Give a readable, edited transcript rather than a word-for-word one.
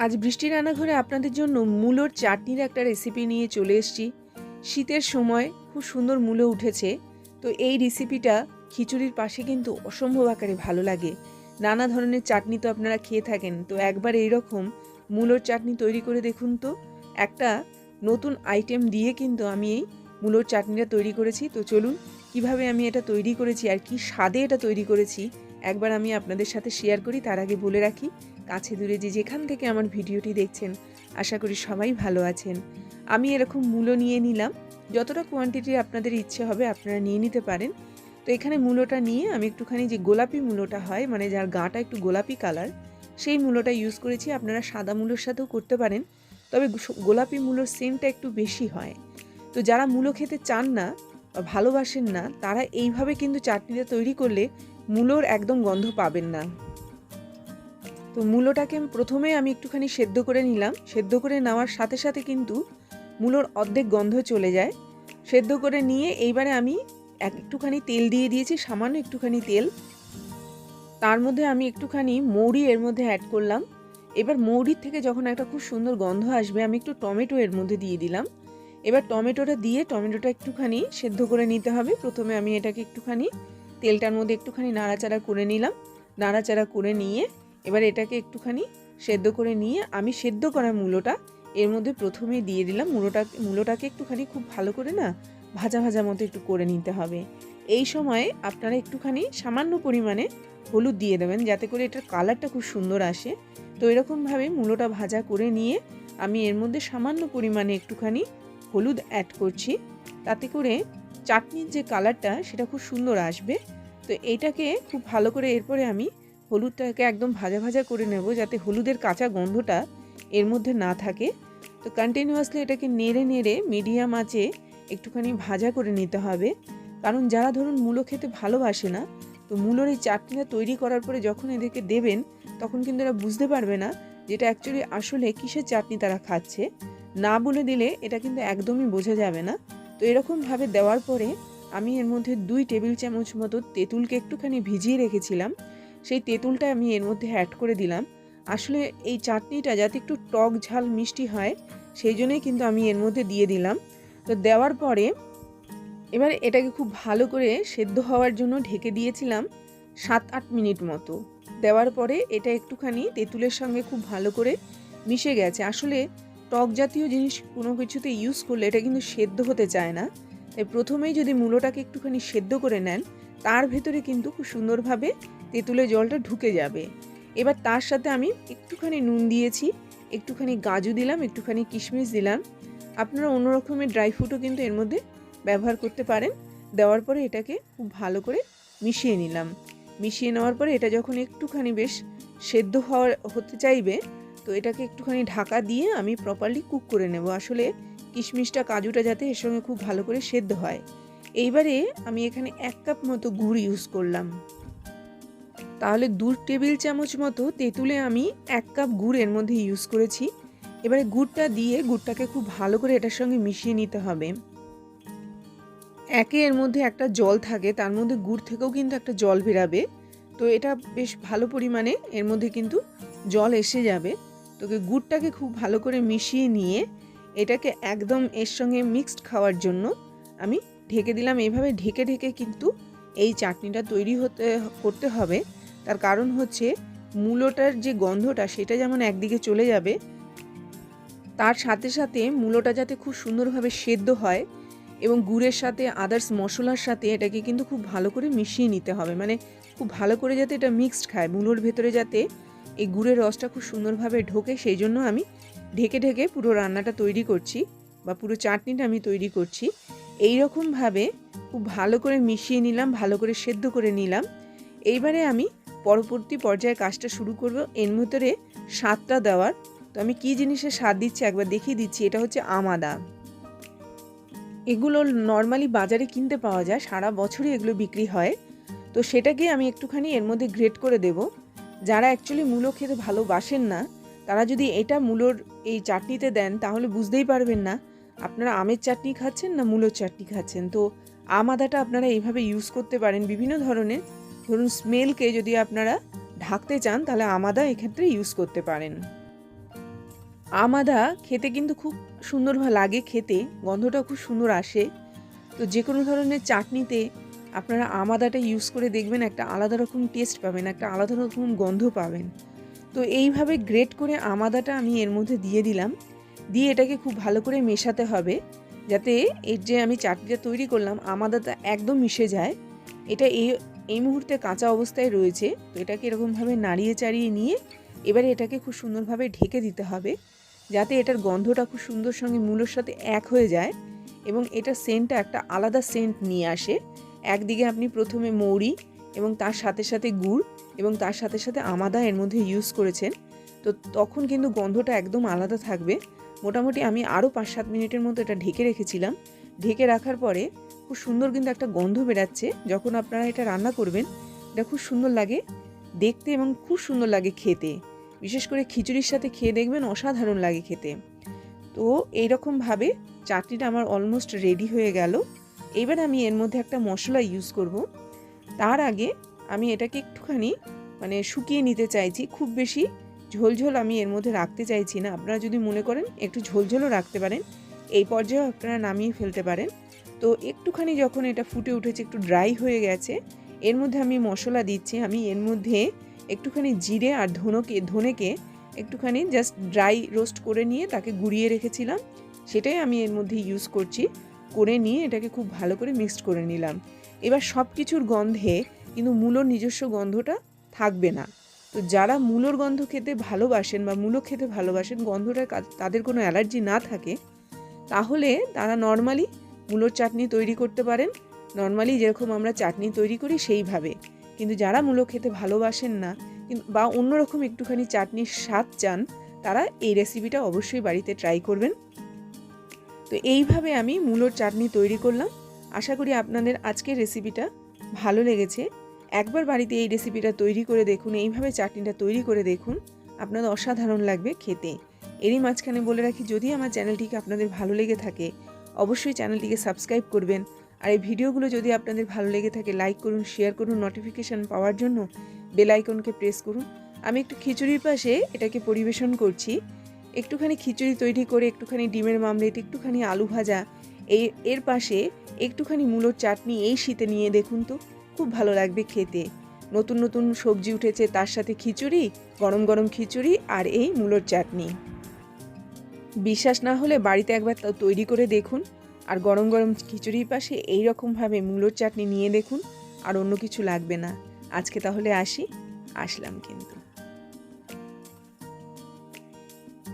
আজ বৃষ্টি রান্নাঘরে আপনাদের জন্য মূলোর চাটনির একটা রেসিপি নিয়ে চলে এসেছি। শীতের সময় খুব সুন্দর মূলো উঠেছে, তো এই রেসিপিটা খিচুড়ির পাশে কিন্তু অসম্ভব আকারে ভালো লাগে। নানা ধরনের চাটনি তো আপনারা খেয়ে থাকেন, তো একবার এইরকম মূলোর চাটনি তৈরি করে দেখুন তো। একটা নতুন আইটেম দিয়ে কিন্তু আমি এই মূলোর চাটনিটা তৈরি করেছি। তো চলুন কিভাবে আমি এটা তৈরি করেছি আর কি স্বাদে এটা তৈরি করেছি একবার আমি আপনাদের সাথে শেয়ার করি। তার আগে বলে রাখি, কাছে দূরে যে যেখান থেকে আমার ভিডিওটি দেখছেন আশা করি সবাই ভালো আছেন। আমি এরকম মূলো নিয়ে নিলাম, যতটা কোয়ান্টিটি আপনাদের ইচ্ছে হবে আপনারা নিয়ে নিতে পারেন। তো এখানে মূলোটা নিয়ে আমি একটুখানি যে গোলাপি মূলোটা হয়, মানে যার গাটা একটু গোলাপি কালার, সেই মূলোটা ইউজ করেছি। আপনারা সাদা মূলোর সাথেও করতে পারেন, তবে গোলাপি মূলোর সেন্টটা একটু বেশি হয়। তো যারা মূলো খেতে চান না বা ভালোবাসেন না, তারা এইভাবে কিন্তু চাটনিটা তৈরি করলে মূলোর একদম গন্ধ পাবেন না। তো মূলোটাকে প্রথমে আমি একটুখানি সেদ্ধ করে নিলাম। সেদ্ধ করে নেওয়ার সাথে সাথে কিন্তু মূলোর অর্ধেক গন্ধ চলে যায়। সেদ্ধ করে নিয়ে এইবারে আমি একটুখানি তেল দিয়ে দিয়েছি, সামান্য একটুখানি তেল। তার মধ্যে আমি একটুখানি মৌরি এর মধ্যে অ্যাড করলাম। এবার মৌরির থেকে যখন একটা খুব সুন্দর গন্ধ আসবে, আমি একটু টমেটো এর মধ্যে দিয়ে দিলাম। এবার টমেটোটা দিয়ে টমেটোটা একটুখানি সেদ্ধ করে নিতে হবে। প্রথমে আমি এটাকে একটুখানি তেলটার মধ্যে একটুখানি নাড়াচাড়া করে নিলাম। নাড়াচাড়া করে নিয়ে এবার এটাকে একটুখানি সেদ্ধ করে নিয়ে আমি সেদ্ধ করা মূলোটা এর মধ্যে প্রথমেই দিয়ে দিলাম। মূলোটাকে একটুখানি খুব ভালো করে না ভাজা ভাজা মতো একটু করে নিতে হবে। এই সময়ে আপনারা একটুখানি সামান্য পরিমাণে হলুদ দিয়ে দেবেন, যাতে করে এটার কালারটা খুব সুন্দর আসে। তো এরকমভাবে মূলোটা ভাজা করে নিয়ে আমি এর মধ্যে সামান্য পরিমাণে একটুখানি হলুদ অ্যাড করছি, তাতে করে চাটনির যে কালারটা সেটা খুব সুন্দর আসবে। তো এইটাকে খুব ভালো করে এরপরে আমি হলুদটাকে একদম ভাজা ভাজা করে নেব, যাতে হলুদের কাঁচা গন্ধটা এর মধ্যে না থাকে। তো কন্টিনিউয়াসলি এটাকে নেড়ে নেড়ে মিডিয়াম আঁচে একটুখানি ভাজা করে নিতে হবে। কারণ যারা ধরুন মূলো খেতে ভালোবাসে না, তো মূলোর এই চাটনিটা তৈরি করার পরে যখন এদেরকে দেবেন তখন কিন্তু এরা বুঝতে পারবে না যেটা অ্যাকচুয়ালি আসলে কিসের চাটনি তারা খাচ্ছে। না বলে দিলে এটা কিন্তু একদমই বোঝা যাবে না। তো এরকমভাবে দেওয়ার পরে আমি এর মধ্যে 2 টেবিল চামচ মতো তেঁতুলকে একটুখানি ভিজিয়ে রেখেছিলাম, সেই তেঁতুলটা আমি এর মধ্যে অ্যাড করে দিলাম। আসলে এই চাটনিটা যাতে একটু টক ঝাল মিষ্টি হয়, সেই জন্যই কিন্তু আমি এর মধ্যে দিয়ে দিলাম। তো দেওয়ার পরে এবার এটাকে খুব ভালো করে সেদ্ধ হওয়ার জন্য ঢেকে দিয়েছিলাম 7-8 মিনিট মতো। দেওয়ার পরে এটা একটুখানি তেঁতুলের সঙ্গে খুব ভালো করে মিশে গেছে। আসলে টক জাতীয় জিনিস কোনো কিছুতে ইউজ করলে এটা কিন্তু সেদ্ধ হতে চায় না, তাই প্রথমেই যদি মূলোটাকে একটুখানি সেদ্ধ করে নেন, তার ভেতরে কিন্তু খুব সুন্দরভাবে তেঁতুলের জলটা ঢুকে যাবে। এবার তার সাথে আমি একটুখানি নুন দিয়েছি, একটুখানি কাজু দিলাম, একটুখানি কিশমিশ দিলাম। আপনারা অন্য রকমের ড্রাই ফ্রুটও কিন্তু এর মধ্যে ব্যবহার করতে পারেন। দেওয়ার পরে এটাকে খুব ভালো করে মিশিয়ে নিলাম। মিশিয়ে নেওয়ার পরে এটা যখন একটুখানি বেশ সেদ্ধ হতে চাইবে, তো এটাকে একটুখানি ঢাকা দিয়ে আমি প্রপারলি কুক করে নেব। আসলে কিশমিশটা কাজুটা যাতে এর সঙ্গে খুব ভালো করে সেদ্ধ হয়। এইবারে আমি এখানে 1 কাপ মতো গুড় ইউজ করলাম। তাহলে 2 টেবিল চামচ মতো তেঁতুলে আমি 1 কাপ গুড় এর মধ্যে ইউজ করেছি। এবারে গুড়টা দিয়ে গুড়টাকে খুব ভালো করে এটার সঙ্গে মিশিয়ে নিতে হবে। এর মধ্যে একটা জল থাকে, তার মধ্যে গুড় থেকেও কিন্তু একটা জল বেরাবে। তো এটা বেশ ভালো পরিমাণে এর মধ্যে কিন্তু জল এসে যাবে। তো গুড়টাকে খুব ভালো করে মিশিয়ে নিয়ে এটাকে একদম এর সঙ্গে মিক্সড খাওয়ার জন্য আমি ঢেকে দিলাম। এইভাবে ঢেকে ঢেকে কিন্তু এই চাটনিটা তৈরি করতে হবে। তার কারণ হচ্ছে মূলোটার যে গন্ধটা সেটা যেমন একদিকে চলে যাবে, তার সাথে সাথে মূলোটা যাতে খুব সুন্দরভাবে সেদ্ধ হয় এবং গুড়ের সাথে আদার্স মশলার সাথে এটাকে কিন্তু খুব ভালো করে মিশিয়ে নিতে হবে। মানে খুব ভালো করে যাতে এটা মিক্সড খায়, মূলোর ভেতরে যাতে এই গুড়ের রসটা খুব সুন্দরভাবে ঢোকে, সেই জন্য আমি ঢেকে ঢেকে পুরো রান্নাটা তৈরি করছি বা পুরো চাটনিটা আমি তৈরি করছি। এই রকমভাবে খুব ভালো করে মিশিয়ে নিলাম, ভালো করে সেদ্ধ করে নিলাম। এইবারে আমি পরবর্তী পর্যায়ে কাজটা শুরু করব, এর ভিতরে স্বাদটা দেওয়ার। তো আমি কী জিনিসের স্বাদ দিচ্ছি একবার দেখিয়ে দিচ্ছি। এটা হচ্ছে আমআদা। এগুলো নর্মালি বাজারে কিনতে পাওয়া যায়, সারা বছরই এগুলো বিক্রি হয়। তো সেটাকে আমি একটুখানি এর মধ্যে গ্রেট করে দেব। যারা অ্যাকচুয়ালি মূলো খেতে ভালোবাসেন না, তারা যদি এটা মূলোর এই চাটনিতে দেন তাহলে বুঝতেই পারবেন না আপনারা আমের চাটনি খাচ্ছেন না মূলোর চাটনি খাচ্ছেন। তো আম আদাটা আপনারা এইভাবে ইউজ করতে পারেন বিভিন্ন ধরনের। ধরুন স্মেলকে যদি আপনারা ঢাকতে চান তাহলে আম আদা এক্ষেত্রে ইউজ করতে পারেন। আম আদা খেতে কিন্তু খুব সুন্দর লাগে, খেতে গন্ধটাও খুব সুন্দর আসে। তো যে কোনো ধরনের চাটনিতে আপনারা আম আদাটা ইউজ করে দেখবেন, একটা আলাদা রকম টেস্ট পাবেন, একটা আলাদা রকম গন্ধ পাবেন। তো এইভাবে গ্রেট করে আম আদাটা আমি এর মধ্যে দিয়ে দিলাম, দিয়ে এটাকে খুব ভালো করে মেশাতে হবে, যাতে এর যে আমি চাটনিটা তৈরি করলাম আম আদাটা একদম মিশে যায়। এটা এই মুহূর্তে কাঁচা অবস্থায় রয়েছে, তো এটাকে এরকমভাবে নাড়িয়ে চাড়িয়ে নিয়ে এবারে এটাকে খুব সুন্দরভাবে ঢেকে দিতে হবে, যাতে এটার গন্ধটা খুব সুন্দর সঙ্গে মূলোর সাথে এক হয়ে যায় এবং এটার সেন্টটা একটা আলাদা সেন্ট নিয়ে আসে। একদিকে আপনি প্রথমে মৌরি এবং তার সাথে সাথে গুড় এবং তার সাথে সাথে আম আদা এর মধ্যে ইউজ করেছেন, তো তখন কিন্তু গন্ধটা একদম আলাদা থাকবে। মোটামুটি আমি আরও 5-7 মিনিটের মতো এটা ঢেকে রেখেছিলাম। ঢেকে রাখার পরে খুব সুন্দর কিন্তু একটা গন্ধ বেরাচ্ছে। যখন আপনারা এটা রান্না করবেন, এটা খুব সুন্দর লাগে দেখতে এবং খুব সুন্দর লাগে খেতে। বিশেষ করে খিচুড়ির সাথে খেয়ে দেখবেন, অসাধারণ লাগে খেতে। তো এইরকমভাবে চাটনিটা আমার অলমোস্ট রেডি হয়ে গেল। এবার আমি এর মধ্যে একটা মশলা ইউজ করব। তার আগে আমি এটাকে একটুখানি শুকিয়ে নিতে চাইছি, খুব বেশি ঝোলঝোল আমি এর মধ্যে রাখতে চাইছি না। আপনারা যদি মনে করেন একটু ঝোলঝোলও রাখতে পারেন, এই পর্যায়েও আপনারা নামিয়ে ফেলতে পারেন। তো একটুখানি যখন এটা ফুটে উঠেছে, একটু ড্রাই হয়ে গেছে, এর মধ্যে আমি মশলা দিচ্ছি। আমি এর মধ্যে একটুখানি জিরে আর ধনেকে একটুখানি জাস্ট ড্রাই রোস্ট করে নিয়ে তাকে গুঁড়িয়ে রেখেছিলাম, সেটাই আমি এর মধ্যে ইউজ করছি। করে নিয়ে এটাকে খুব ভালো করে মিক্সড করে নিলাম। এবার সব কিছুর গন্ধে কিন্তু মূলোর নিজস্ব গন্ধটা থাকবে না। তো যারা মূলোর গন্ধ খেতে ভালোবাসেন বা মূলো খেতে ভালোবাসেন, গন্ধটা তাদের কোনো অ্যালার্জি না থাকে, তাহলে তারা নর্মালি মূলোর চাটনি তৈরি করতে পারেন, নর্মালি যেরকম আমরা চাটনি তৈরি করি সেইভাবে। কিন্তু যারা মূলো খেতে ভালোবাসেন না বা অন্যরকম একটুখানি চাটনির স্বাদ চান, তারা এই রেসিপিটা অবশ্যই বাড়িতে ট্রাই করবেন। তো এইভাবে আমি মূলোর চাটনি তৈরি করলাম। আশা করি আপনাদের আজকের রেসিপিটা ভালো লেগেছে। একবার বাড়িতে এই রেসিপিটা তৈরি করে দেখুন, এইভাবে চাটনিটা তৈরি করে দেখুন, আপনাদের অসাধারণ লাগবে খেতে। এরই মাঝখানে বলে রাখি, যদি আমার চ্যানেলটিকে আপনাদের ভালো লেগে থাকে, অবশ্যই চ্যানেলটিকে সাবস্ক্রাইব করবেন। আর এই ভিডিওগুলো যদি আপনাদের ভালো লেগে থাকে, লাইক করুন, শেয়ার করুন, নোটিফিকেশান পাওয়ার জন্য বেল আইকনকে প্রেস করুন। আমি একটু খিচুড়ির পাশে এটাকে পরিবেশন করছি। একটুখানি খিচুড়ি তৈরি করে, একটুখানি ডিমের মামলেট, একটুখানি আলু ভাজা, এর পাশে একটুখানি মূলোর চাটনি এই শীতে নিয়ে দেখুন তো, খুব ভালো লাগবে খেতে। নতুন নতুন সবজি উঠেছে, তার সাথে খিচুড়ি, গরম গরম খিচুড়ি আর এই মূলোর চাটনি। বিশ্বাস না হলে বাড়িতে একবার তৈরি করে দেখুন, আর গরম গরম খিচুড়ির পাশে এই রকমভাবে মূলোর চাটনি নিয়ে দেখুন, আর অন্য কিছু লাগবে না। আজকে তাহলে আসলাম কিন্তু।